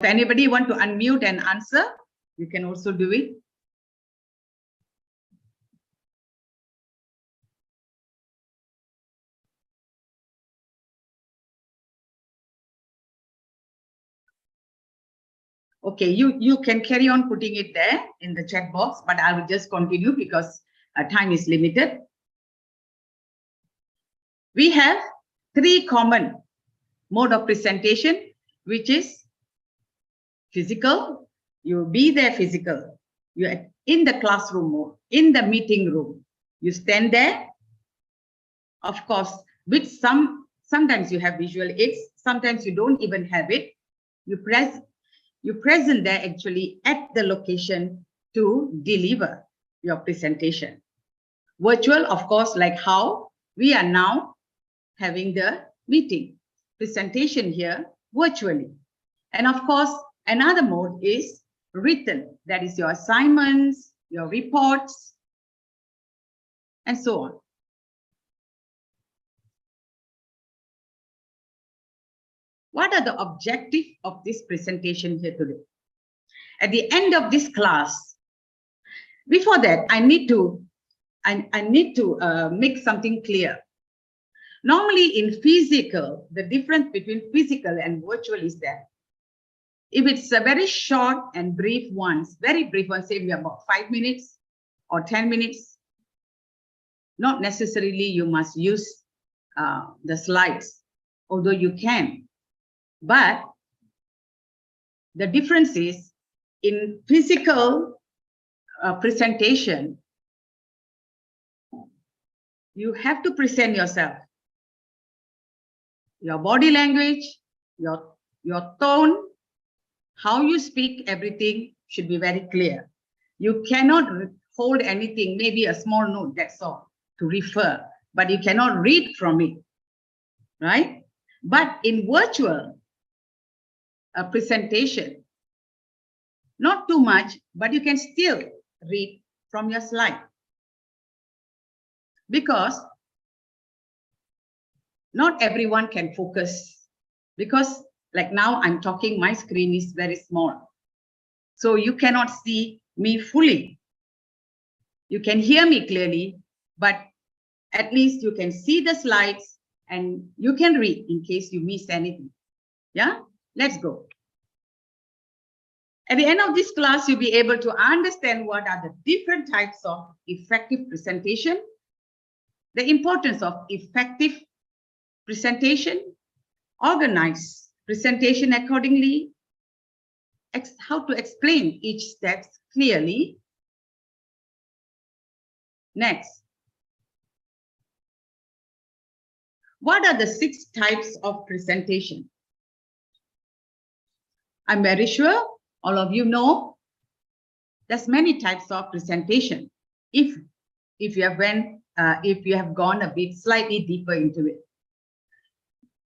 If anybody want to unmute and answer, you can also do it. Okay, you can carry on putting it there in the chat box, but I will just continue because time is limited. We have 3 common mode of presentation, which is physical. You be there physical. You're in the classroom mode, in the meeting room. You stand there. Of course, with sometimes you have visual aids, sometimes you don't even have it. You present there actually at the location to deliver your presentation. Virtual, of course, like how we are now having the meeting presentation here virtually. And of course, another mode is written, that is your assignments, your reports, and so on. What are the objectives of this presentation here today? At the end of this class, before that, I need to make something clear. Normally in physical, the difference between physical and virtual is that if it's a very short and brief ones, very brief ones, say about 5 minutes or 10 minutes, not necessarily you must use the slides, although you can. But the difference is in physical presentation, you have to present yourself. Your body language, your tone, how you speak, everything should be very clear. You cannot hold anything, maybe a small note, that's all, to refer, but you cannot read from it, right? But in virtual presentation, not too much, but you can still read from your slide. Because not everyone can focus, because like now I'm talking, my screen is very small. So you cannot see me fully. You can hear me clearly, but at least you can see the slides and you can read in case you miss anything. Yeah, let's go. At the end of this class, you'll be able to understand what are the different types of effective presentation, the importance of effective presentation, organize presentation accordingly, how to explain each step clearly. Next, what are the 6 types of presentation? I'm very sure all of you know there's many types of presentation. If you have gone a bit slightly deeper into it.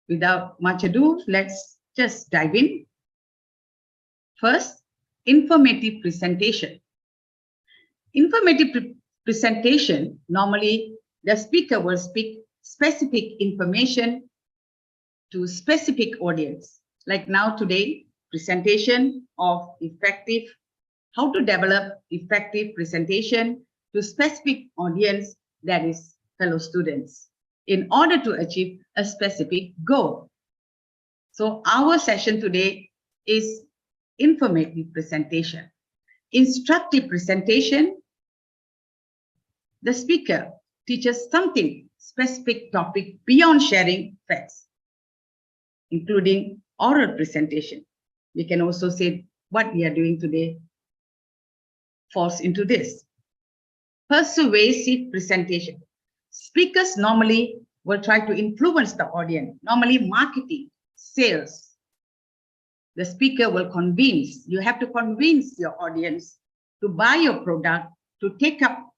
Without much ado, let's just dive in. First, informative presentation. Informative presentation, normally the speaker will speak specific information to specific audience. Like now today, presentation of effective, how to develop effective presentation to specific audience, that is fellow students, in order to achieve a specific goal. So our session today is informative presentation. Instructive presentation, the speaker teaches something specific topic beyond sharing facts, including oral presentation. We can also say what we are doing today falls into this. Persuasive presentation. Speakers normally will try to influence the audience, normally marketing, sales. The speaker will convince, you have to convince your audience to buy your product, to take up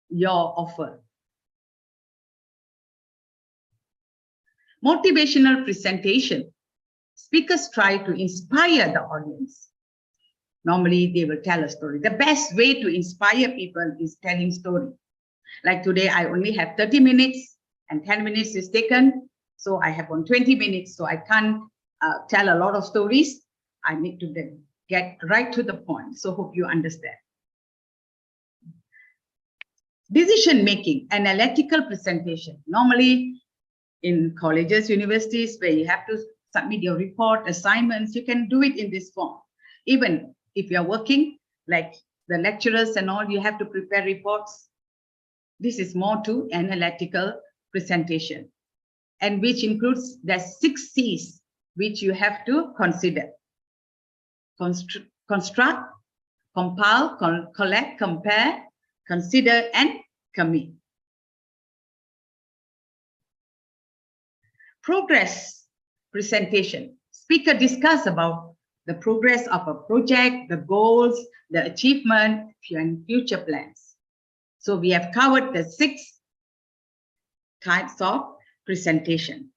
your offer. Motivational presentation. Speakers try to inspire the audience. Normally, they will tell a story. The best way to inspire people is telling story. Like today, I only have 30 minutes and 10 minutes is taken. So I have on 20 minutes, so I can't tell a lot of stories. I need to then get right to the point. So hope you understand. Decision making, analytical presentation. Normally in colleges, universities, where you have to submit your report, assignments, you can do it in this form. Even if you're working, like the lecturers and all, you have to prepare reports. This is more to analytical presentation, and which includes the 6 C's, which you have to consider. Construct, compile, collect, compare, consider, and commit. Progress presentation. Speaker discuss about the progress of a project, the goals, the achievement, and future plans. So we have covered the 6 types of presentation.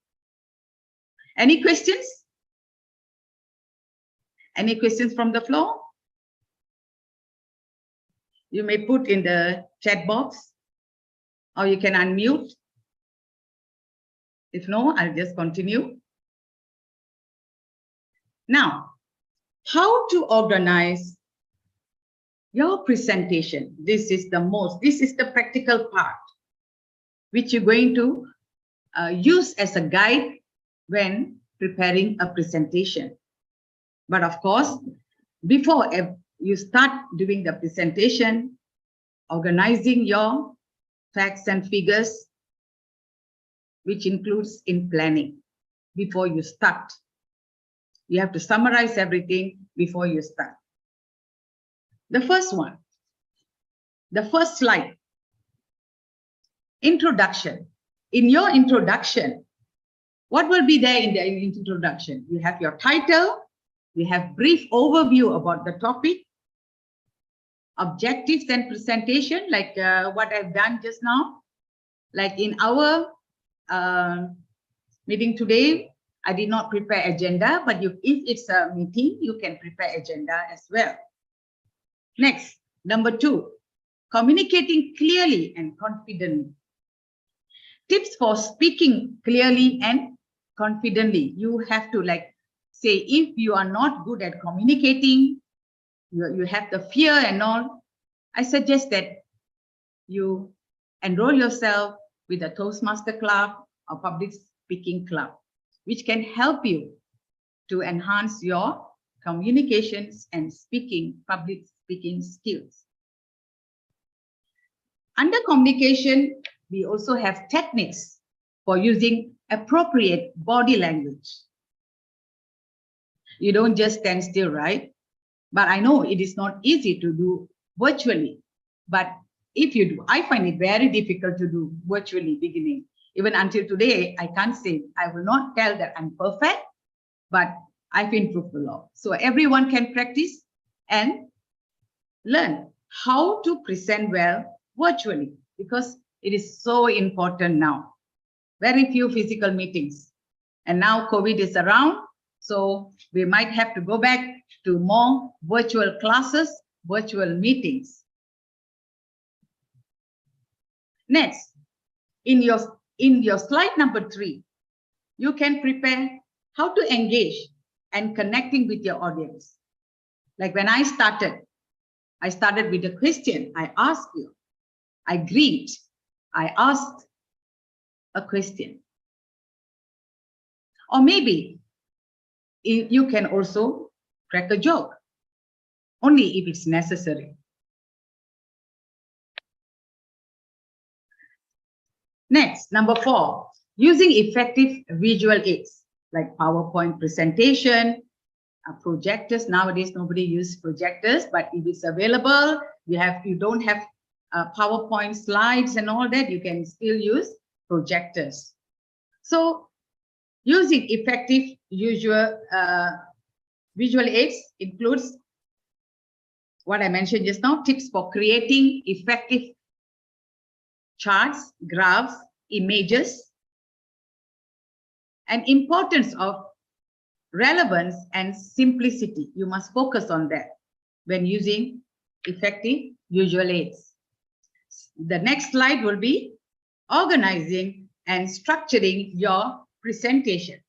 Any questions? Any questions from the floor? You may put in the chat box, or you can unmute. If no, I'll just continue. Now, how to organize your presentation? This is the practical part, which you're going to use as a guide when preparing a presentation. But of course, before you start doing the presentation, organizing your facts and figures, which includes in planning. Before you start, you have to summarize everything before you start. The first one, the first slide, introduction. In your introduction, what will be there in the introduction? You have your title, you have brief overview about the topic, objectives and presentation, like what I've done just now. Like in our meeting today, I did not prepare agenda, but if it's a meeting, you can prepare agenda as well. Next, number 2, communicating clearly and confidently. Tips for speaking clearly and confidently. You have to say, if you are not good at communicating, you have the fear and all, I suggest that you enroll yourself with a Toastmaster club or public speaking club, which can help you to enhance your communications and public speaking skills. Under communication, we also have techniques for using appropriate body language. You don't just stand still, right? But I know it is not easy to do virtually. But if you do, I find it very difficult to do virtually beginning. Even until today, I can't say, I will not tell that I'm perfect, but I've improved a lot. So everyone can practice and learn how to present well virtually, because it is so important now. Very few physical meetings. And now COVID is around, so we might have to go back to more virtual classes, virtual meetings. Next, in your slide number 3, you can prepare how to engage and connecting with your audience. Like when I started with a question. I asked you, I greet, I asked a question. Or maybe you can also crack a joke, only if it's necessary. Next, number 4, using effective visual aids like PowerPoint presentation, projectors. Nowadays, nobody uses projectors, but if it's available, you don't have PowerPoint slides and all that, you can still use projectors. So using effective visual aids includes what I mentioned just now, tips for creating effective charts, graphs, images, and importance of relevance and simplicity. You must focus on that when using effective visual aids. The next slide will be organizing and structuring your presentation.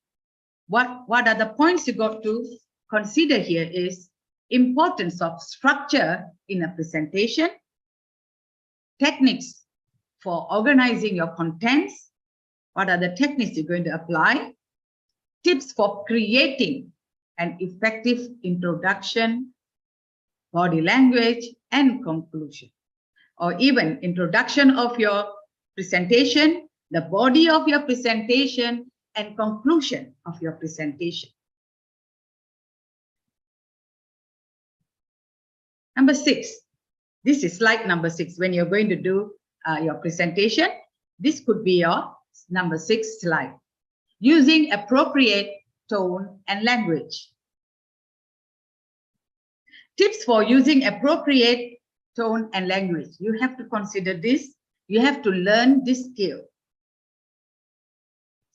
What are the points you got to consider here is importance of structure in a presentation, techniques for organizing your contents, what are the techniques you're going to apply, tips for creating an effective introduction, body language, and conclusion, or even introduction of your presentation, the body of your presentation, and conclusion of your presentation. Number 6. This is slide number 6. When you're going to do your presentation, this could be your number 6 slide. Using appropriate tone and language. Tips for using appropriate tone and language. You have to consider this. You have to learn this skill.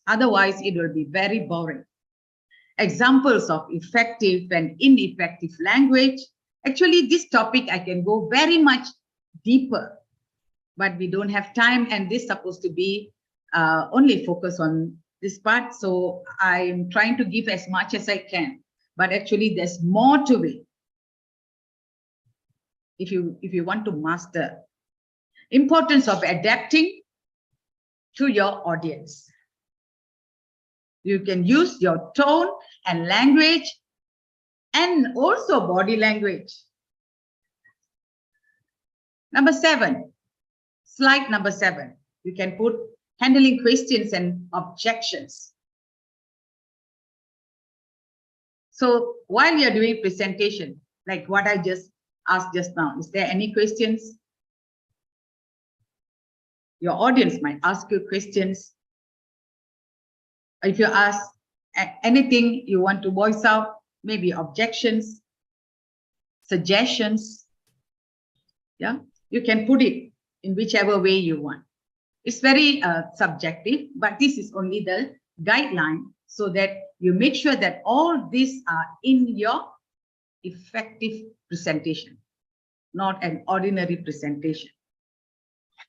Otherwise, it will be very boring. Examples of effective and ineffective language. Actually, this topic I can go very much deeper, but we don't have time, and this is supposed to be only focus on this part. So I'm trying to give as much as I can, but actually there's more to it. If you want to master. Importance of adapting to your audience. You can use your tone and language and also body language. Number 7, slide number 7. You can put handling questions and objections. So while you're doing presentation, like what I just asked just now, is there any questions? Your audience might ask you questions. If you ask anything you want to voice out, maybe objections, suggestions, yeah, you can put it in whichever way you want. It's very subjective, but this is only the guideline so that you make sure that all these are in your effective presentation, not an ordinary presentation.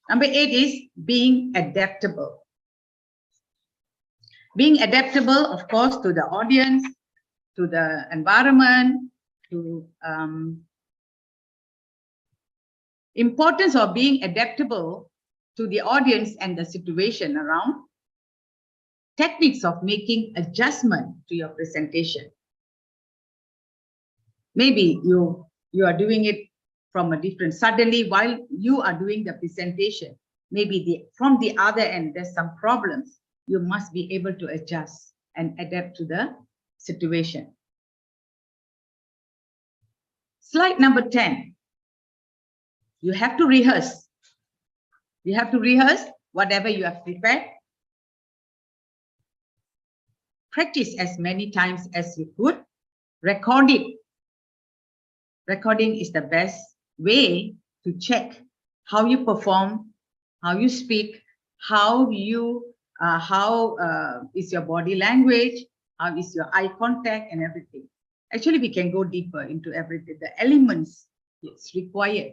Number 8 is being adaptable. Being adaptable, of course, to the audience, to the environment, to importance of being adaptable to the audience and the situation around. Techniques of making adjustment to your presentation. Maybe you are doing it from a different, suddenly while you are doing the presentation, maybe from the other end, there's some problems. You must be able to adjust and adapt to the situation. Slide number 10. You have to rehearse. You have to rehearse whatever you have prepared. Practice as many times as you could. Record it. Recording is the best way to check how you perform, how you speak, how is your body language, how is your eye contact and everything. Actually, we can go deeper into everything, the elements it's required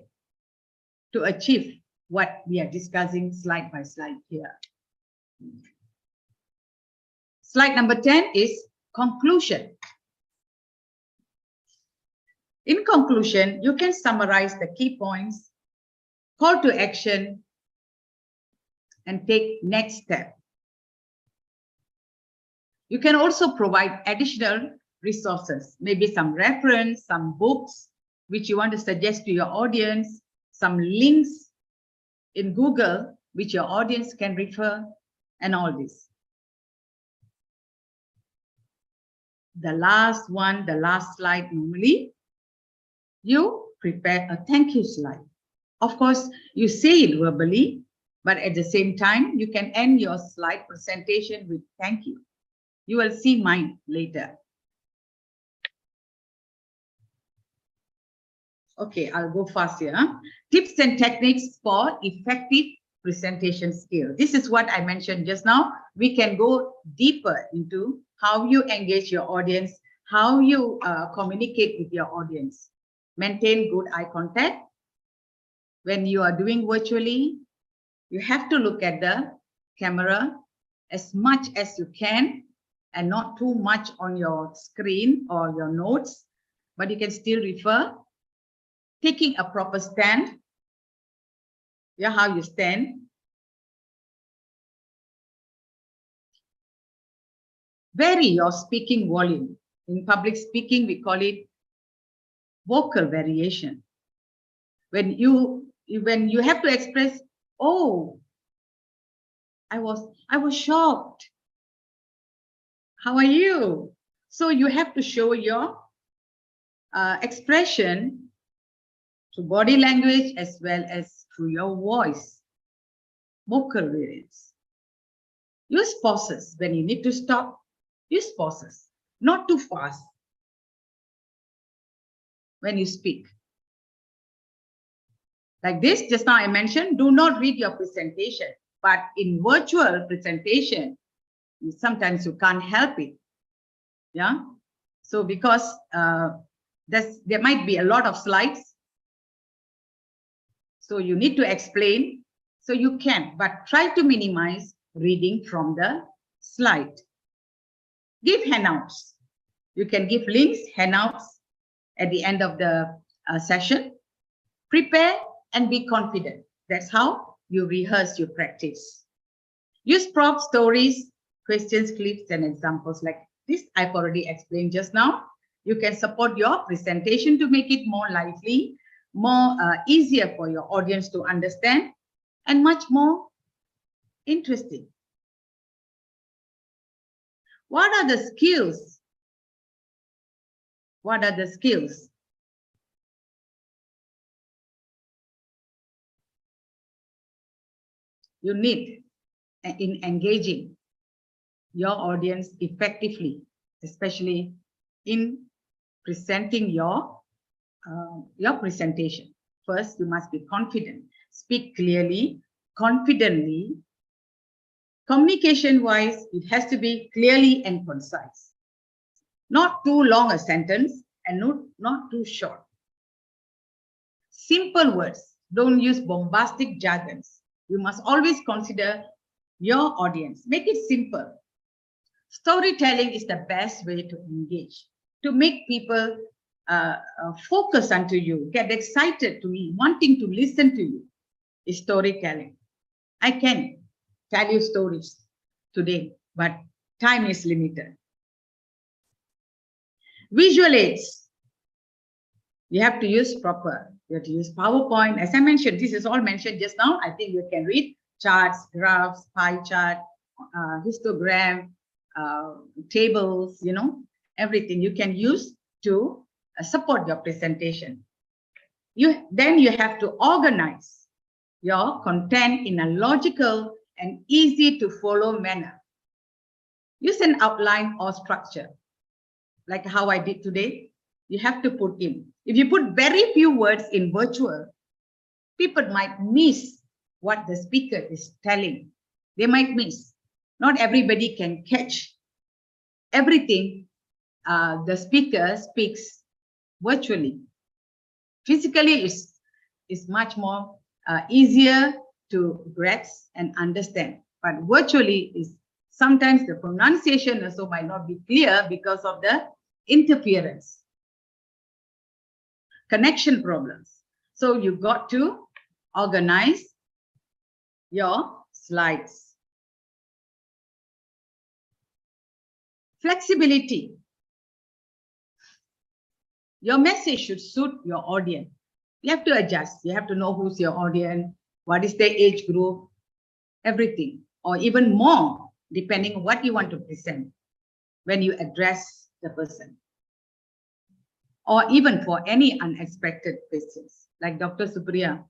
to achieve what we are discussing slide by slide here. Slide number 10 is conclusion. In conclusion, you can summarize the key points, call to action, and take next step. You can also provide additional resources, maybe some reference, some books, which you want to suggest to your audience, some links in Google, which your audience can refer, and all this. The last one, the last slide, normally, you prepare a thank you slide. Of course, you say it verbally, but at the same time, you can end your slide presentation with thank you. You will see mine later. Okay, I'll go fast here. Tips and techniques for effective presentation skill. This is what I mentioned just now. We can go deeper into how you engage your audience, how you communicate with your audience. Maintain good eye contact. When you are doing virtually, you have to look at the camera as much as you can. and not too much on your screen or your notes, but you can still refer. Taking a proper stand. Yeah, how you stand. Vary your speaking volume. In public speaking, we call it vocal variation. When you have to express, oh, I was shocked. How are you? So you have to show your expression through body language as well as through your voice. Vocal variance. Use pauses when you need to stop. Use pauses, not too fast when you speak. Like this, just now I mentioned, do not read your presentation. But in virtual presentation, sometimes you can't help it. Yeah. So because there might be a lot of slides. So you need to explain. So you can, but try to minimize reading from the slide. Give handouts. You can give links, handouts at the end of the session. Prepare and be confident. That's how you rehearse, you practice. Use props, stories, questions, clips, and examples like this. I've already explained just now. You can support your presentation to make it more lively, more easier for your audience to understand, and much more interesting. What are the skills? What are the skills? You need in engaging your audience effectively, especially in presenting your presentation. First, you must be confident. Speak clearly, confidently. Communication-wise, it has to be clearly and concise. Not too long a sentence and not too short. Simple words. Don't use bombastic jargons. You must always consider your audience. Make it simple. Storytelling is the best way to engage, to make people focus onto you, get excited to be wanting to listen to you. Is storytelling. I can tell you stories today, but time is limited. Visual aids. You have to use proper. You have to use PowerPoint. As I mentioned, this is all mentioned just now. I think you can read charts, graphs, pie chart, histogram, tables, everything you can use to support your presentation. Then you have to organize your content in a logical and easy to follow manner. Use an outline or structure, like how I did today. You have to put in. If you put very few words in virtual, people might miss what the speaker is telling. They might miss. Not everybody can catch everything the speaker speaks virtually. Physically, it's much more easier to grasp and understand. But virtually, is sometimes the pronunciation also might not be clear because of the interference. Connection problems. So you got to organize your slides. Flexibility. Your message should suit your audience. You have to adjust. You have to know who's your audience, what is their age group, everything, or even more, depending on what you want to present when you address the person. Or even for any unexpected questions. Like Dr. Supriya,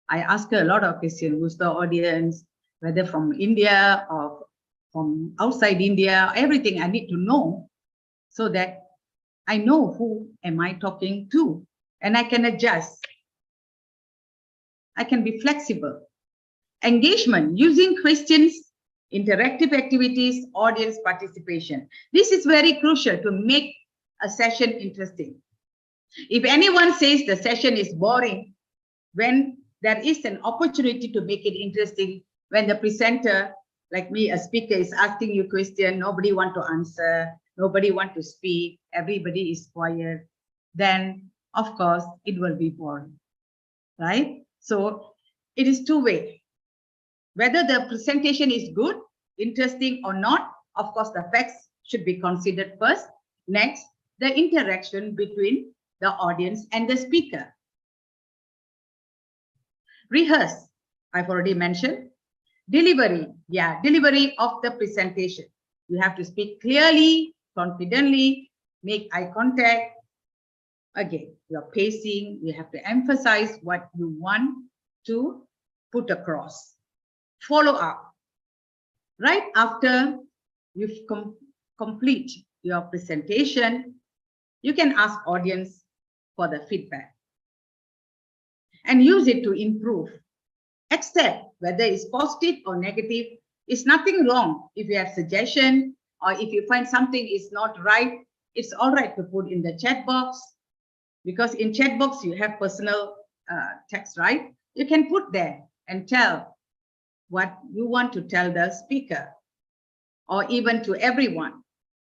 I ask her a lot of questions. Who's the audience, whether from India or from outside India, everything I need to know so that I know who am I talking to and I can adjust. I can be flexible. Engagement, using questions, interactive activities, audience participation. This is very crucial to make a session interesting. If anyone says the session is boring, when there is an opportunity to make it interesting, when the presenter Like me, a speaker is asking you question, nobody want to answer, nobody want to speak, everybody is quiet, then of course it will be boring, right? So it is two-way. Whether the presentation is good, interesting or not, of course the facts should be considered first. Next, the interaction between the audience and the speaker. Rehearse, I've already mentioned. Delivery, yeah, delivery of the presentation. You have to speak clearly, confidently, make eye contact. Again, your pacing, you have to emphasize what you want to put across. Follow up. Right after you've complete your presentation, you can ask audience for the feedback and use it to improve. Accept whether it's positive or negative. It's nothing wrong. If you have suggestion or if you find something is not right, it's all right to put in the chat box, because in chat box you have personal text, right? You can put there and tell what you want to tell the speaker or even to everyone,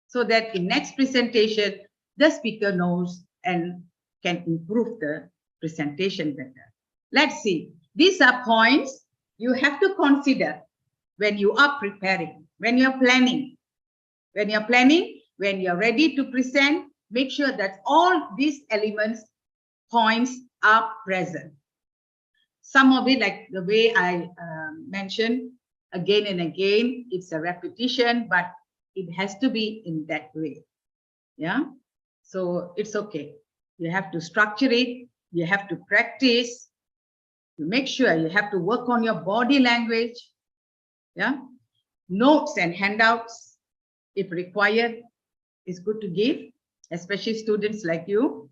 so that in next presentation the speaker knows and can improve the presentation better. Let's see. These are points you have to consider when you are preparing, when you're planning. When you're planning, when you're ready to present, make sure that all these elements, points are present. Some of it, like the way I mentioned again and again, it's a repetition, but it has to be in that way. Yeah, so it's okay. You have to structure it. You have to practice. You make sure you have to work on your body language. Yeah, notes and handouts, if required, is good to give, especially students like you.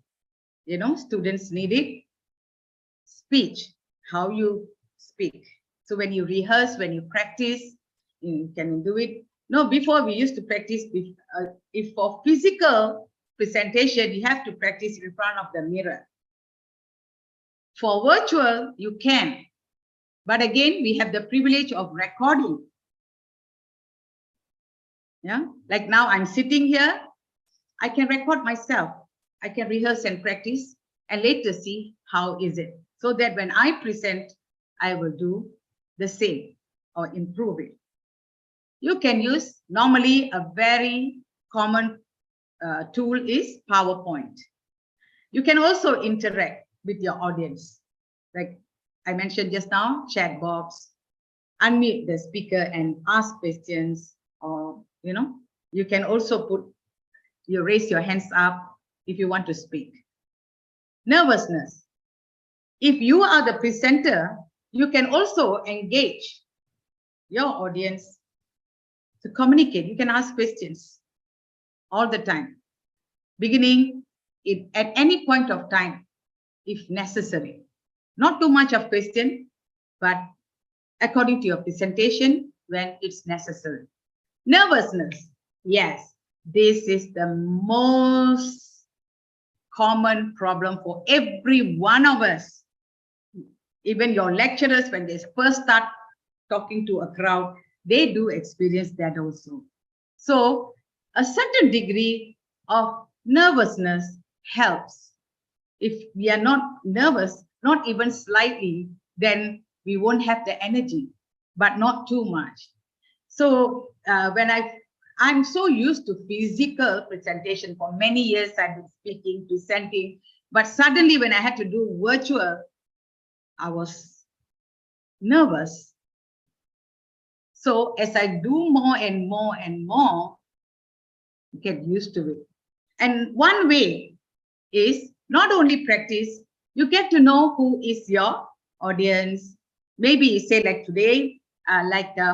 You know, students need it. Speech, how you speak. So when you rehearse, when you practice, you can do it. No, before we used to practice, if for physical presentation, you have to practice in front of the mirror. For virtual, you can. But again, we have the privilege of recording. Yeah, like now I'm sitting here, I can record myself. I can rehearse and practice and later see how is it. So that when I present, I will do the same or improve it. You can use, normally a very common tool is PowerPoint. You can also interact with your audience. Like I mentioned just now, chat box, unmute the speaker and ask questions, or, you know, you can also raise your hands up if you want to speak. Nervousness. If you are the presenter, you can also engage your audience to communicate. You can ask questions all the time, beginning at any point of time, if necessary. Not too much of question, but according to your presentation when it's necessary. Nervousness. Yes, this is the most common problem for every one of us. Even your lecturers, when they first start talking to a crowd, they do experience that also. So a certain degree of nervousness helps. If we are not nervous, not even slightly, then we won't have the energy, but not too much. So when I'm so used to physical presentation for many years, I've been speaking, presenting, but suddenly when I had to do virtual, I was nervous. So as I do more and more and more, get used to it. And one way is not only practice, you get to know who is your audience. Maybe say like today,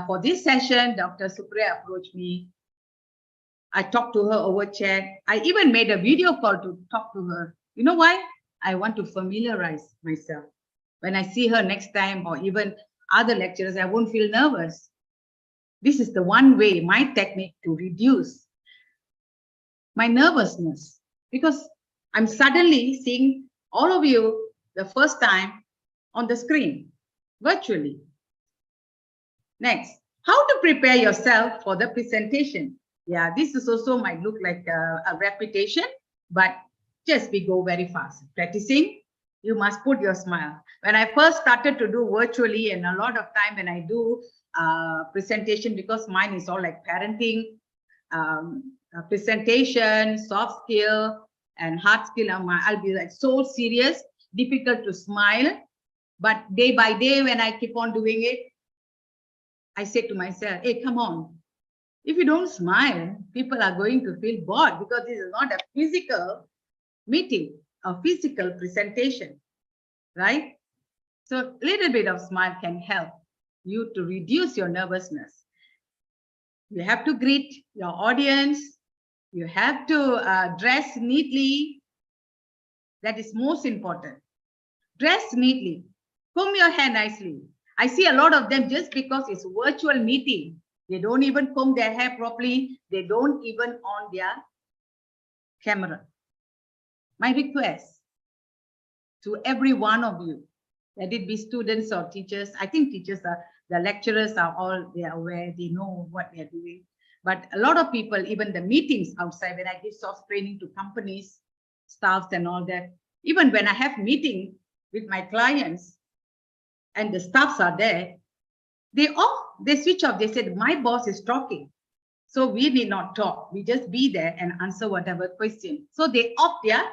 for this session, Dr. Supriya approached me. I talked to her over chat. I even made a video call to talk to her. You know why? I want to familiarize myself. When I see her next time, or even other lecturers, I won't feel nervous. This is the one way, my technique to reduce my nervousness, because I'm suddenly seeing all of you the first time on the screen, virtually. Next, How to prepare yourself for the presentation? Yeah, this is also might look like a repetition, but just we go very fast. Practicing, you must put your smile. When I first started to do virtually, and a lot of time when I do presentation, because mine is all like parenting, presentation, soft skill, and hard skill, I'll be like so serious, difficult to smile. But day by day, when I keep on doing it, I say to myself, hey, come on. If you don't smile, people are going to feel bored, because this is not a physical meeting, a physical presentation, right? So a little bit of smile can help you to reduce your nervousness. You have to greet your audience. You have to dress neatly. That is most important. Dress neatly. Comb your hair nicely. I see a lot of them, just because it's virtual meeting, they don't even comb their hair properly. They don't even on their camera. My request to every one of you, let it be students or teachers. I think teachers are, the lecturers are all, they are aware, they know what they're doing. But a lot of people, even the meetings outside, when I give soft training to companies, staffs and all that, even when I have meeting with my clients and the staffs are there, they switch off. They said, my boss is talking, so we need not talk. We just be there and answer whatever question. So they off their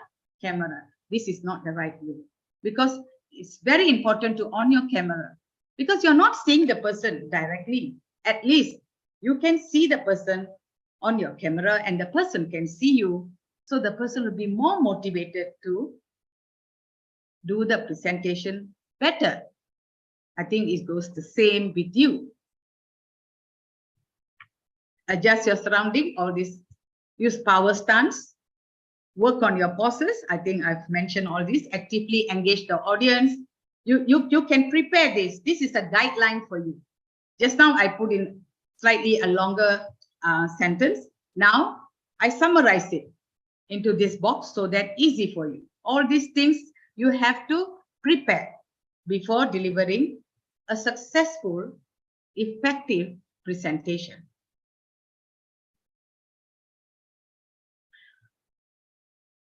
camera. This is not the right way, because it's very important to on your camera, because you're not seeing the person directly. At least you can see the person on your camera, and the person can see you. So the person will be more motivated to do the presentation better. I think it goes the same with you. Adjust your surrounding, all this. Use power stance. Work on your poses. I think I've mentioned all this. Actively engage the audience. You can prepare this. This is a guideline for you. Just now I put in slightly a longer sentence. Now I summarize it into this box, so that easy for you. All these things you have to prepare before delivering a successful, effective presentation.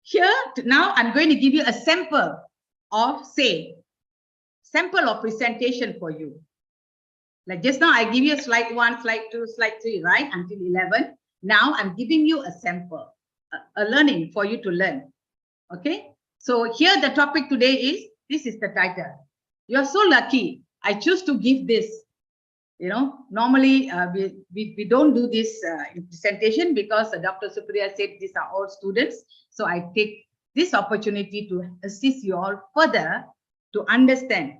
Here, now I'm going to give you a sample of, sample of presentation for you. Like just now, I give you slide 1, slide 2, slide 3, right? Until 11. Now I'm giving you a sample, a learning for you to learn. Okay. So here the topic today is, this is the title. You're so lucky. I choose to give this. You know, normally we don't do this in presentation, because Dr. Supriya said these are all students. So I take this opportunity to assist you all further to understand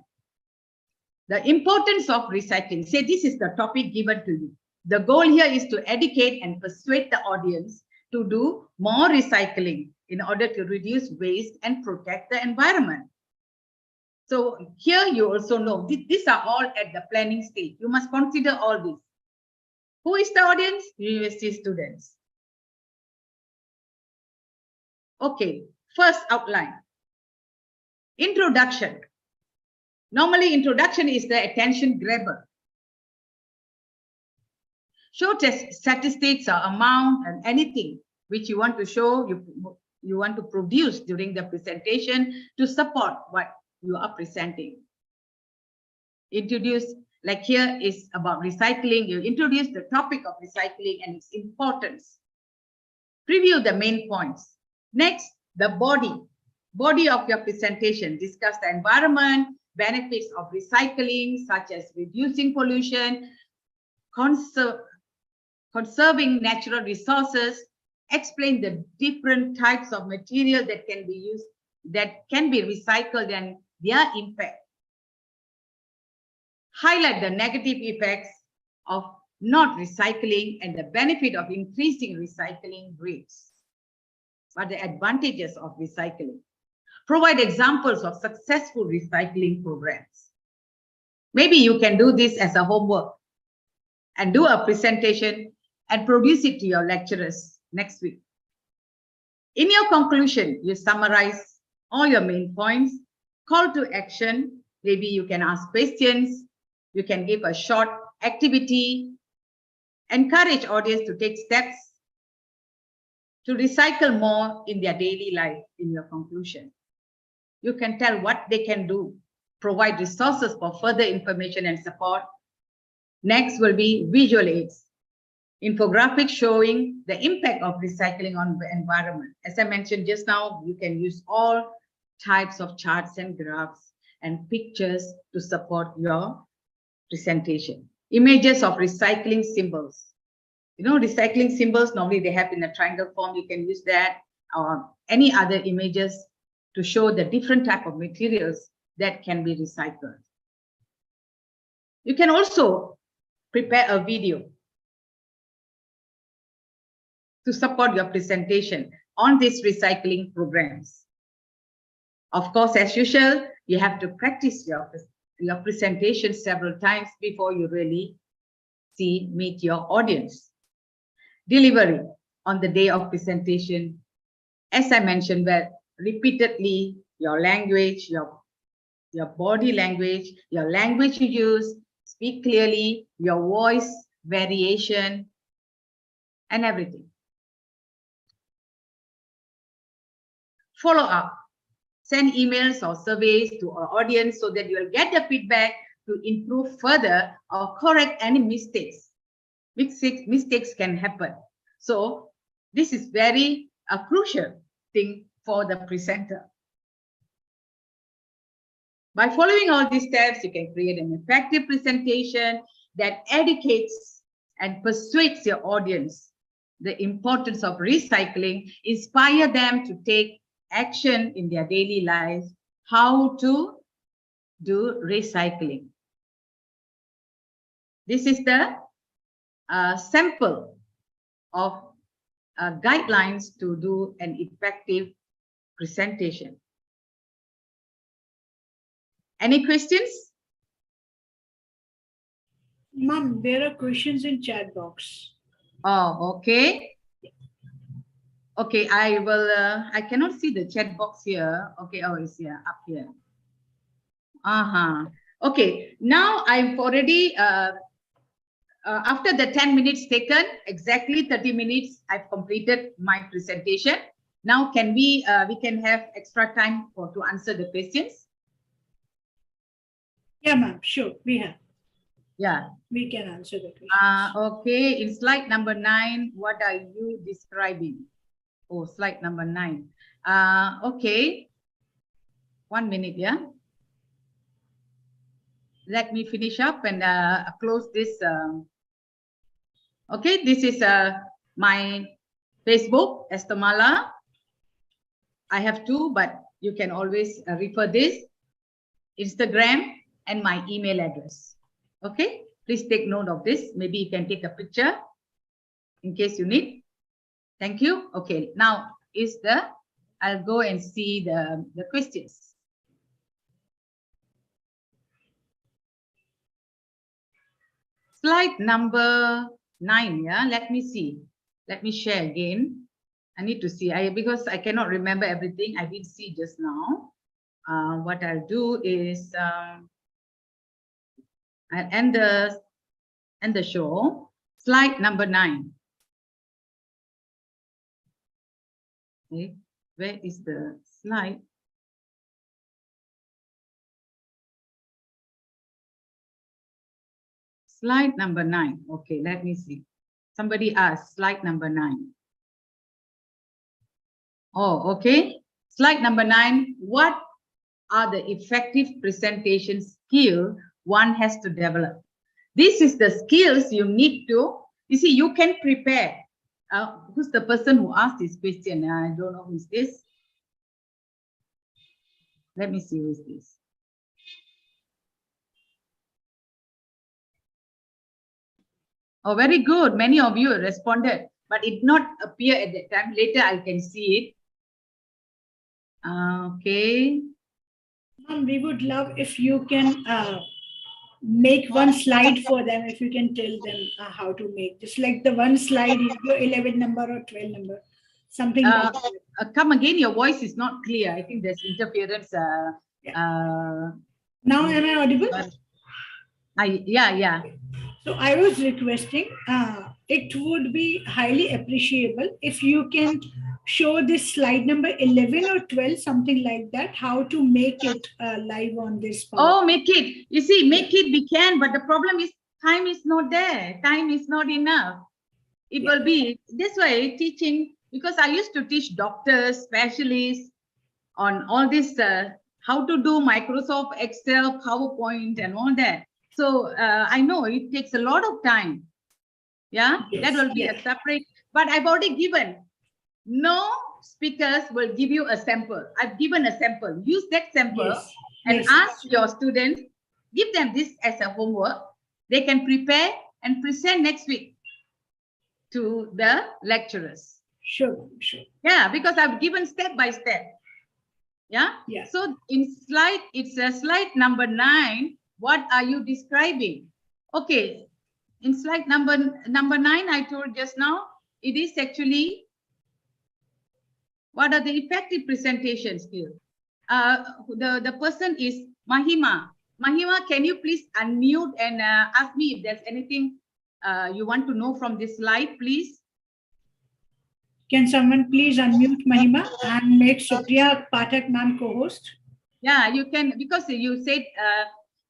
the importance of recycling. Say this is the topic given to you. The goal here is to educate and persuade the audience to do more recycling in order to reduce waste and protect the environment. So here you also know, these are all at the planning stage. You must consider all this. Who is the audience? University students. Okay, first outline. Introduction. Normally, introduction is the attention grabber. Show statistics or amount and anything which you want to show, you want to produce during the presentation to support what you are presenting. Introduce, like here is about recycling. You introduce the topic of recycling and its importance. Preview the main points. Next, the body of your presentation. Discuss the environment, benefits of recycling, such as reducing pollution, conserving natural resources. Explain the different types of material that can be used, that can be recycled, and their impact. Highlight the negative effects of not recycling and the benefit of increasing recycling rates, but the advantages of recycling. Provide examples of successful recycling programs. Maybe you can do this as a homework and do a presentation and produce it to your lecturers next week. In your conclusion, you summarize all your main points, call to action. Maybe you can ask questions. You can give a short activity Encourage audience to take steps to recycle more in their daily life in your conclusion. You can tell what they can do, provide resources for further information and support. Next will be visual aids. Infographics showing the impact of recycling on the environment. As I mentioned just now, you can use all types of charts and graphs and pictures to support your presentation. Images of recycling symbols. You know, recycling symbols, normally they have in a triangle form. You can use that or any other images to show the different type of materials that can be recycled. You can also prepare a video to support your presentation on these recycling programs. Of course, as usual, you have to practice your presentation several times before you really meet your audience. Delivery on the day of presentation, as I mentioned, where repeatedly your language, your body language, your language you use, speak clearly, your voice variation, and everything. Follow up. Send emails or surveys to our audience so that you will get the feedback to improve further or correct any mistakes. Mistakes can happen. So this is very crucial thing for the presenter. By following all these steps, you can create an effective presentation that educates and persuades your audience the importance of recycling, inspire them to take action in their daily lives, how to do recycling. This is the sample of guidelines to do an effective presentation. Any questions? Ma'am, there are questions in chat box. Oh, okay. Okay, I will, I cannot see the chat box here. Okay, oh, it's here, up here. Okay, now I've already, after the 10 minutes taken, exactly 30 minutes, I've completed my presentation. Now, can we can have extra time to answer the questions? Yeah, ma'am, sure, we have. Yeah. We can answer the questions. Okay, in slide number 9, what are you describing? Oh, slide number 9. Okay, 1 minute, yeah. Let me finish up and close this. Okay, this is my Facebook, Esther Mala. I have 2, but you can always refer this. Instagram and my email address. Okay, please take note of this. Maybe you can take a picture in case you need. Thank you. Okay, now I'll go and see the questions. Slide number 9, yeah, let me see. Let me share again. I need to see, because I cannot remember everything. I didn't see just now. What I'll do is I'll end the show. Slide number 9. Okay, where is the slide? Slide number 9. Okay, let me see. Somebody asked slide number 9. Oh, okay. Slide number 9. What are the effective presentation skills one has to develop? This is the skills you need to, you see, you can prepare. Who's the person who asked this question? I don't know who is this. Let me see who is this. Oh, very good. Many of you responded, but it did not appear at that time. Later, I can see it. Okay. We would love if you can make one slide for them, if you can tell them how to make, just like the one slide, your 11 number or 12 number, something like that. Come again, your voice is not clear. I think there's interference. Now am I audible? Yeah. So I was requesting it would be highly appreciable if you can show this slide number 11 or 12, something like that, how to make it live on this PowerPoint. Oh, make it. You see, make it we can, but the problem is time is not there. Time is not enough. It will be this way teaching, because I used to teach doctors, specialists on all this, how to do Microsoft Excel, PowerPoint and all that. So I know it takes a lot of time. Yeah, that will be a separate, but I've already given. No speakers will give you a sample. I've given a sample. Use that sample and ask your students, give them this as a homework. They can prepare and present next week to the lecturers. Sure. Yeah, because I've given step by step. Yeah. So in slide, it's a slide number 9. What are you describing? Okay. In slide number 9, I told just now, it is actually what are the effective presentation skills. The person is Mahima. Mahima, can you please unmute and ask me if there's anything you want to know from this slide, please? Can someone please unmute Mahima and make Supriya Pathak ma'am co-host? Yeah, you can, because you said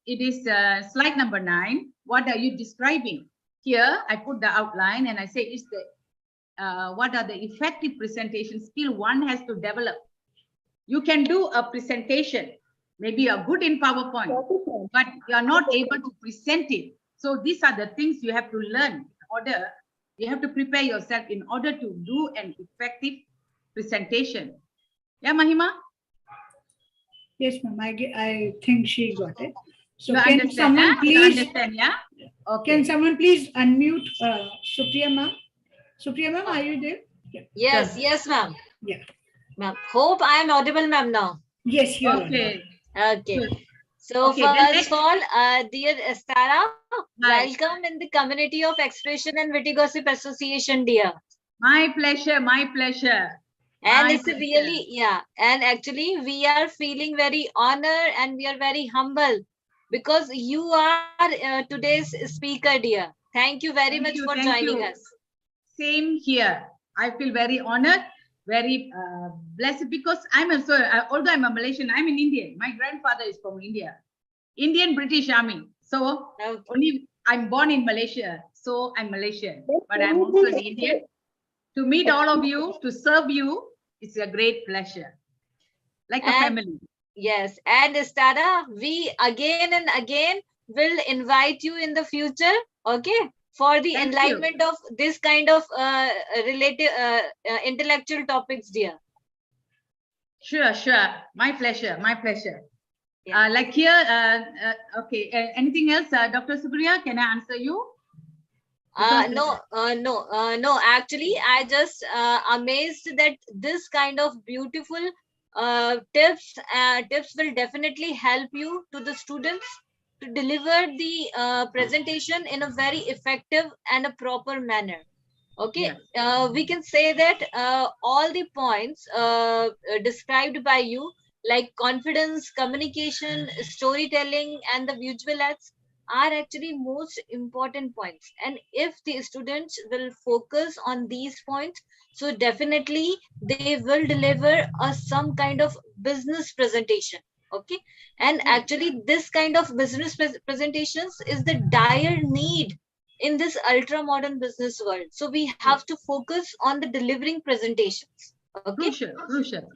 it is slide number 9. What are you describing? Here, I put the outline and I say, is the what are the effective presentation skill one has to develop? You can do a presentation, maybe a good in PowerPoint, but you are not able to present it. So these are the things you have to learn in order. You have to prepare yourself in order to do an effective presentation. Yeah, Mahima? Yes, ma'am. I think she got it. So you can someone please understand? Yeah. Okay. Can someone please unmute Supriya ma'am? Supriya ma'am, are you there? Yes, ma'am. Yeah. Ma'am, hope I am audible, ma'am, now. Yes, you are. Okay. Good. So Okay, first of all, dear Esther, welcome in the community of Expression and Witty Gossip Association, dear. My pleasure, my pleasure. And it's really, and actually we are feeling very honored and we are very humble because you are today's speaker, dear. Thank you very much for joining us. Same here. I feel very honored, very blessed, because I'm also, although I'm a Malaysian, I'm an Indian. My grandfather is from India, Indian British Army. So only I'm born in Malaysia, so I'm Malaysian, but I'm also an Indian. To meet all of you, to serve you, it's a great pleasure, like a family. Yes, and Esther, we again and again will invite you in the future, okay, for the enlightenment of this kind of related intellectual topics, dear. Sure. My pleasure. Yeah. Like here, okay. Anything else, Dr. Supriya? Can I answer you? No. Actually, I just amazed that this kind of beautiful tips will definitely help you to the students to deliver the presentation in a very effective and a proper manner. Okay, we can say that all the points described by you, like confidence, communication, storytelling, and the visual aids, are actually most important points. And if the students will focus on these points, so definitely they will deliver some kind of business presentation. Okay, and actually this kind of business presentations is the dire need in this ultra modern business world. So we have to focus on the delivering presentations. Okay, crucial.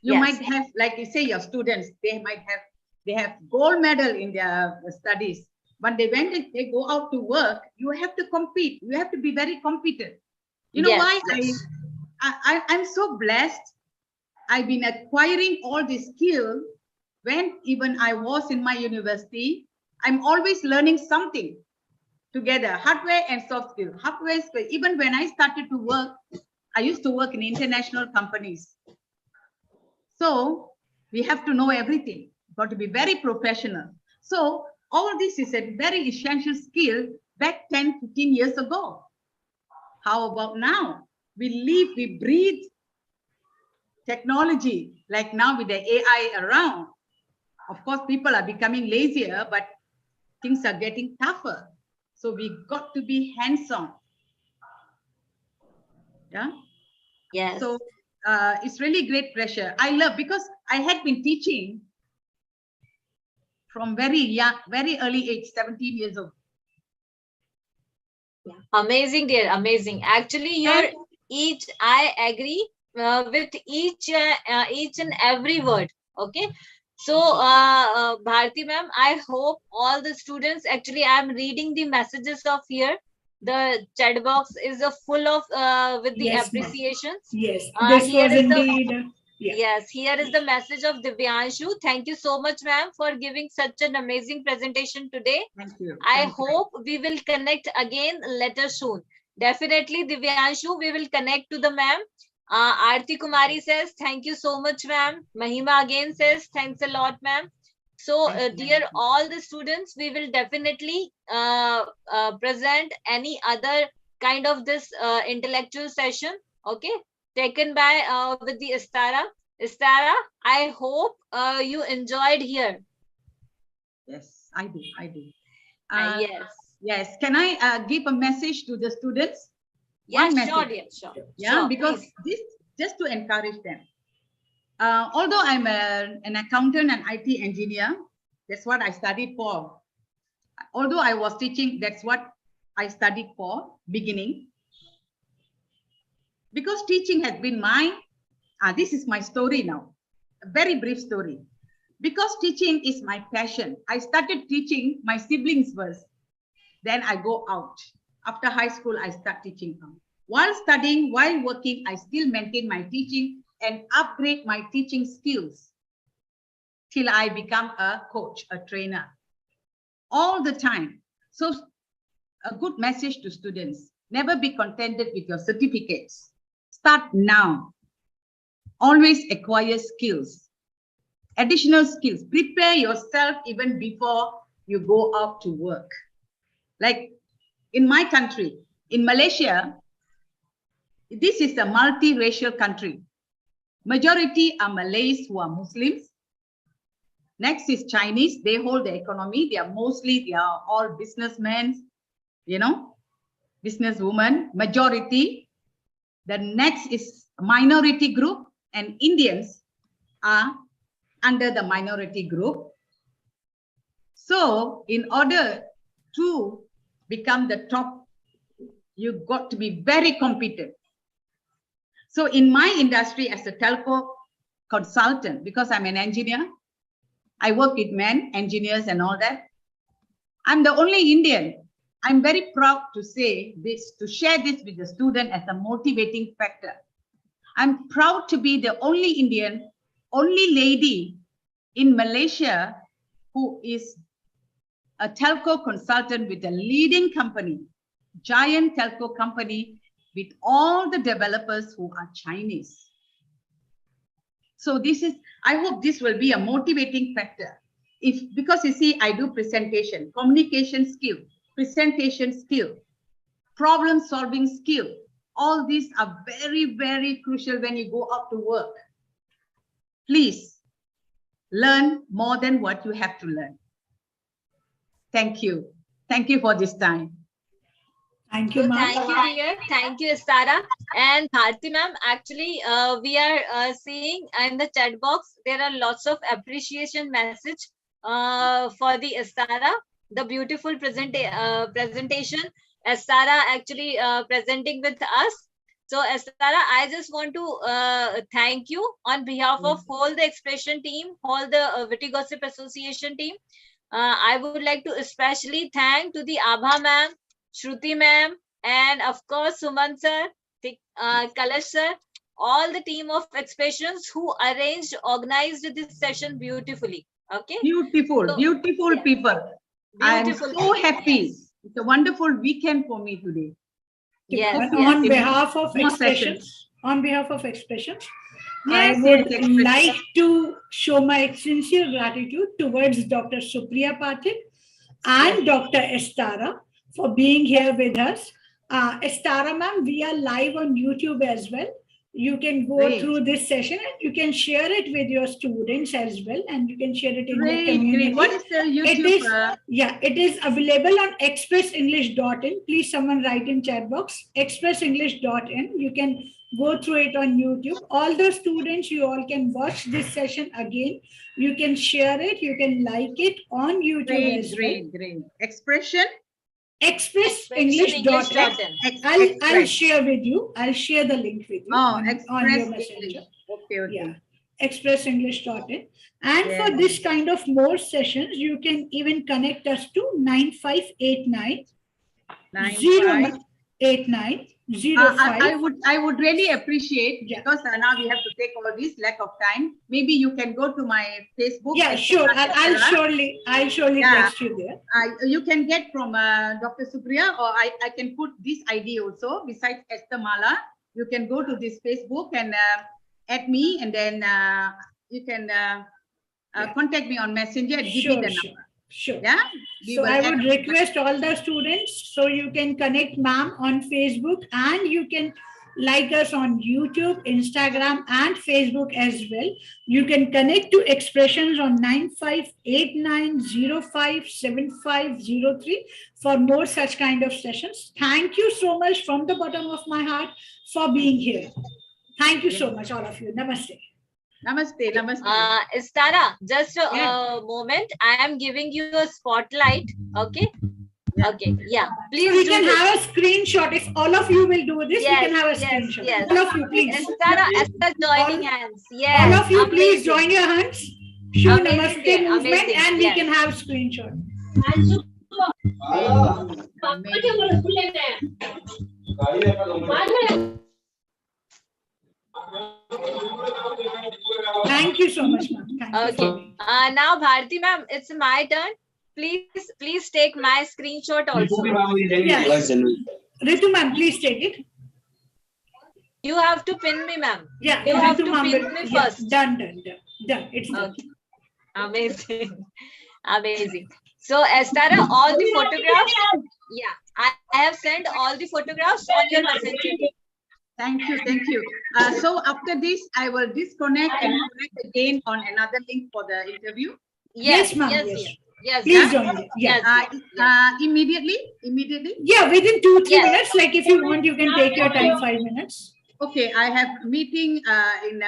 You might have, like you say, your students, they have gold medal in their studies, but when they go out to work, you have to compete. You have to be very competent. You know why? I'm so blessed. I've been acquiring all these skills when even I was in my university. I'm always learning something together, hardware and soft skill. Hardware, even when I started to work, I used to work in international companies. So we have to know everything, got to be very professional. So all this is a very essential skill back 10, 15 years ago. How about now? We live, we breathe technology, like now with the AI around. Of course, people are becoming lazier, but things are getting tougher. So we got to be hands-on. Yeah. Yes. So it's really great pressure. I love, because I had been teaching from very young, very early age, 17 years old. Yeah. Amazing, dear. Amazing. Actually, you're each, I agree with each and every word. Okay. So, Bharti ma'am, I hope all the students, actually, I'm reading the messages of here. The chat box is full of with the Yes, ma'am. appreciations. Yes, this Here was is the indeed. Yeah. Yes, here is the message of Divyanshu. Thank you so much, ma'am, for giving such an amazing presentation today. Thank you. I Thank you. hope we will connect again later soon. Definitely, Divyanshu, we will connect to the ma'am. Aarti Kumari says, thank you so much, ma'am. Mahima again says, thanks a lot, ma'am. So, Thank you. dear all the students, we will definitely present any other kind of this intellectual session, okay, taken by with the Estara. Estara, I hope you enjoyed here. Yes, I do. I do. Yes. Yes. Can I give a message to the students? Yeah, One sure, message. dear, sure. Yeah, Sure, because please. this, just to encourage them. Although I'm an accountant and IT engineer, that's what I studied for. Although I was teaching, that's what I studied for beginning. Because teaching has been my, this is my story now, a very brief story. Because teaching is my passion, I started teaching my siblings first. Then I go out. After high school, I start teaching now. While studying, while working, I still maintain my teaching and upgrade my teaching skills till I become a coach, a trainer, all the time. So a good message to students: never be contented with your certificates. Start now. Always acquire skills, additional skills. Prepare yourself even before you go out to work. Like in my country, in Malaysia, this is a multiracial country. Majority are Malays who are Muslims. Next is Chinese. They hold the economy. They are all businessmen, businesswomen, majority. The next is minority group, and Indians are under the minority group. So in order to become the top, you've got to be very competent. So in my industry as a telco consultant, because I'm an engineer, I work with men, engineers and all that. I'm the only Indian. I'm very proud to say this, to share this with the student as a motivating factor. I'm proud to be the only Indian, only lady in Malaysia who is a telco consultant with a leading company, giant telco company, with all the developers who are Chinese. So this is, I hope this will be a motivating factor. Because you see, I do presentation, communication skill, presentation skill, problem solving skill. All these are very, very crucial when you go out to work. Please learn more than what you have to learn. Thank you. Thank you for this time. Thank you, So ma'am. thank you, dear. Thank you, Estara. And Bharti ma'am, actually, we are seeing in the chat box, there are lots of appreciation message for the Estara, the beautiful presentation. Estara actually presenting with us. So Estara, I just want to thank you on behalf of whole the Expression team, all the Witty Gossip Association team. I would like to especially thank to the Abha ma'am, Shruti ma'am, and of course Suman sir, Kalash sir, all the team of Expressions who organized this session beautifully. Okay. Beautiful, So, beautiful yes. people. I'm Beautiful so people, happy. yes. It's a wonderful weekend for me today. Yes, But yes. on behalf of More Expressions, Yes, I would yes, Expressions. like to show my sincere gratitude towards Dr. Supriya Pathik and Dr. Estara for being here with us. Estara ma'am, we are live on YouTube as well. you can go Great. through this session and you can share it with your students as well, and you can share it in the Great, community. great. What is the YouTube? It is, yeah, it is available on expressenglish.in. Please someone write in chat box, expressenglish.in. You can go through it on YouTube. All the students, you all can watch this session again. You can share it, you can like it on YouTube Great, as well. great, great. Expression. Expressenglish.in. I'll share with you. I'll share the link with you on your messenger. Okay, okay. Yeah, expressenglish.in. And for this kind of more sessions, you can even connect us to 9589 0889 05. I would really appreciate, because now we have to take all this lack of time. Maybe you can go to my Facebook. Yeah, sure. I'll surely text you there. You can get from Dr. Supriya, or I can put this ID also besides Esther Mala. You can go to this Facebook and add me, and then you can contact me on Messenger and give me the number. Sure. Yeah. So I would request all the students, so you can connect ma'am on Facebook, and you can like us on YouTube, Instagram, and Facebook as well. You can connect to expressions on 9589057503 for more such kind of sessions. Thank you so much from the bottom of my heart for being here. Thank you so much, all of you. Namaste. Namaste, namaste. Estara, just a moment. I am giving you a spotlight. Okay. Yeah. Okay. Yeah. Please. So we can have a screenshot. If all of you will do this, yes, we can have a screenshot. Yes. All of you, please. Esther joining hands. Yes. All of you, amazing. please join your hands. Show Amazing, namaste movement, amazing, and we yes. can have screenshot. Thank you so much, ma'am. Okay. Now, Bharti ma'am, it's my turn. Please take my screenshot also. Yes. Ritu ma'am, please take it. You have to pin me, ma'am. Yeah, you have to pin me first. Done. It's done. Okay. Amazing. Amazing. So, Esther, all the photographs. Yeah, I have sent all the photographs on your messenger. Thank you, thank you. So after this, I will disconnect and connect again on another link for the interview. Yes, ma'am. Yes. Please join me. Yes. Immediately? Yeah, within 2-3 minutes. Like if you want, you can take your time, 5 minutes. Okay, I have a meeting in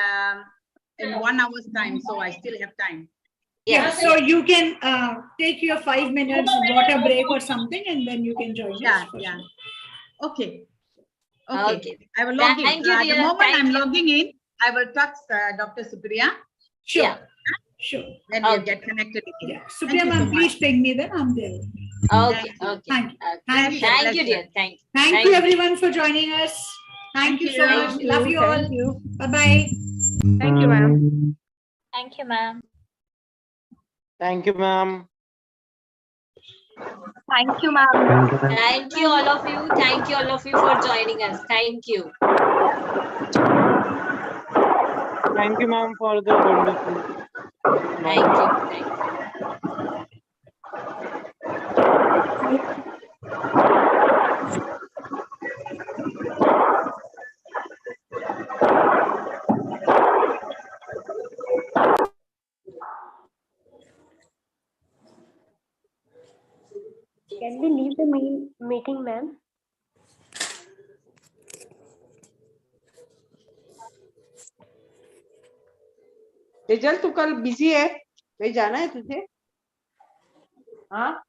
1 hour's time, so I still have time. Yeah, so you can take your 5 minutes water break or something, and then you can join us. Yeah. Okay. Okay. I will log in. Thank you, dear. The moment I'm logging in, I will text Dr. Supriya. Sure. Yeah. Sure. Then we'll get connected again. Yeah. Supriya ma'am, please ping me then. I'm there. Okay. Thank you. Thank you, dear. Thank you, everyone, for joining us. Thank you so much. Love you all. Bye-bye. Thank you, ma'am. Thank you, ma'am. Thank you, ma'am. Thank you, ma'am. Thank you, all of you. Thank you, all of you, for joining us. Thank you. Thank you, ma'am, for the wonderful. Thank you. Can we leave the meeting, ma'am? Tejal तू कल busy है, कहीं जाना है तुझे? हाँ